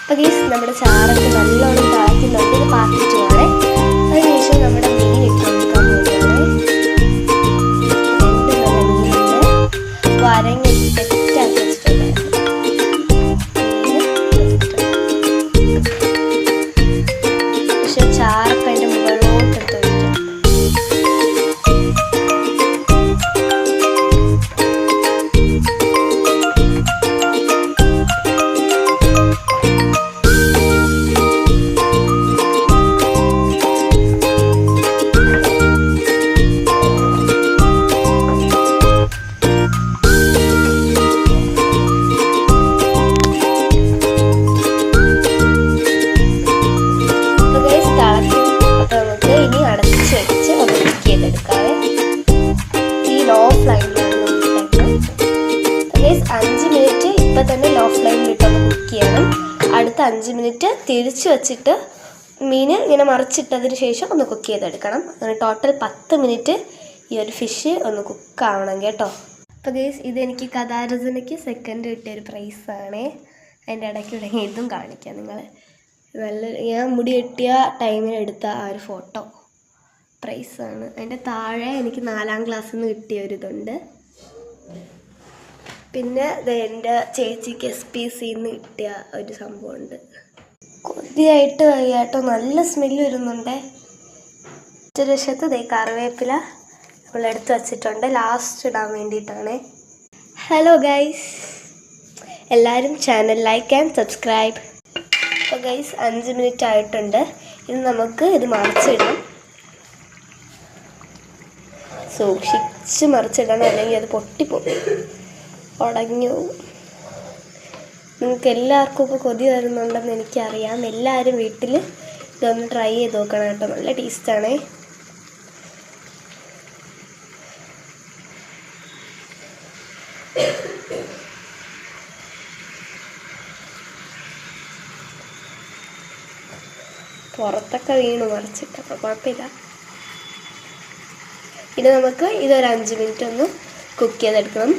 അപ്പോൾ ഗൈസ് നമ്മുടെ ചാറൊക്കെ നല്ലോണം തിളയ്ക്കുന്നുണ്ട്. ഇത് പാർട്ടിട്ടുമാണ്. അതിനുശേഷം നമ്മുടെ മീൻ ഇട്ട് കൊടുക്കാൻ പോവുകയാണ്. രണ്ട് നല്ല മീനുണ്ട്. വരങ്ങി സെറ്റാക്കി വെച്ചിട്ടുണ്ട്. പക്ഷെ ചാറൊക്കെ അതിൻ്റെ മുകളിലോട്ട് എടുത്ത് വയ്ക്കാം. ലോ ഫ്ലെയിമിലാണ് ഗൈസ്. 5 മിനിറ്റ് ഇപ്പം തന്നെ ലോ ഫ്ലെയിമിലിട്ടൊന്ന് കുക്ക് ചെയ്യണം. അടുത്ത 5 മിനിറ്റ് തിരിച്ച് വെച്ചിട്ട് മീൻ ഇങ്ങനെ മറിച്ചിട്ടതിന് ശേഷം ഒന്ന് കുക്ക് ചെയ്തെടുക്കണം. അങ്ങനെ ടോട്ടൽ 10 മിനിറ്റ് ഈ ഒരു ഫിഷ് ഒന്ന് കുക്കാവണം കേട്ടോ. അപ്പോൾ ഗൈസ് ഇതെനിക്ക് കഥാരചനയ്ക്ക് സെക്കൻഡ് കിട്ടിയൊരു പ്രൈസാണ്. അതിൻ്റെ ഇടയ്ക്ക് ഇതും കാണിക്കാം നിങ്ങൾ. നല്ല ഞാൻ മുടി കെട്ടിയ ടൈമിനെടുത്ത ആ ഒരു ഫോട്ടോ പ്രൈസാണ്. അതിൻ്റെ താഴെ എനിക്ക് 4ാം ക്ലാസ്സിൽ നിന്ന് കിട്ടിയൊരിതുണ്ട്. പിന്നെ എൻ്റെ ചേച്ചിക്ക് SPCന്ന് കിട്ടിയ ഒരു സംഭവമുണ്ട്. കൊതിയായിട്ട് വയ്യാട്ടോ, നല്ല സ്മെല്ല് വരുന്നുണ്ട്. മറ്റൊരു വശത്ത് കറിവേപ്പില നമ്മളെടുത്ത് വച്ചിട്ടുണ്ട്, ലാസ്റ്റ് ഇടാൻ വേണ്ടിയിട്ടാണ്. ഹലോ ഗൈസ്, എല്ലാവരും ചാനൽ ലൈക്ക് ആൻഡ് സബ്സ്ക്രൈബ്. അപ്പോൾ ഗൈസ് 5 മിനിറ്റ് ആയിട്ടുണ്ട്. ഇനി നമുക്ക് ഇത് മറിച്ചിടാം. സൂക്ഷിച്ച് മറിച്ചിടണം, അല്ലെങ്കിൽ അത് പൊട്ടിപ്പോകും, ഉടഞ്ഞു. നിങ്ങൾക്ക് എല്ലാവർക്കും ഇപ്പോൾ കൊതി വരുന്നുണ്ടെന്ന് എനിക്കറിയാം. എല്ലാവരും വീട്ടിൽ ഇതൊന്ന് ട്രൈ ചെയ്ത് നോക്കണം കേട്ടോ, നല്ല ടേസ്റ്റാണേ. പുറത്തൊക്കെ വീണു മറിച്ചിട്ട്, അപ്പോൾ കുഴപ്പമില്ല. ഇനി നമുക്ക് ഇതൊരു 5 മിനിറ്റ് ഒന്ന് കുക്ക് ചെയ്തെടുക്കണം.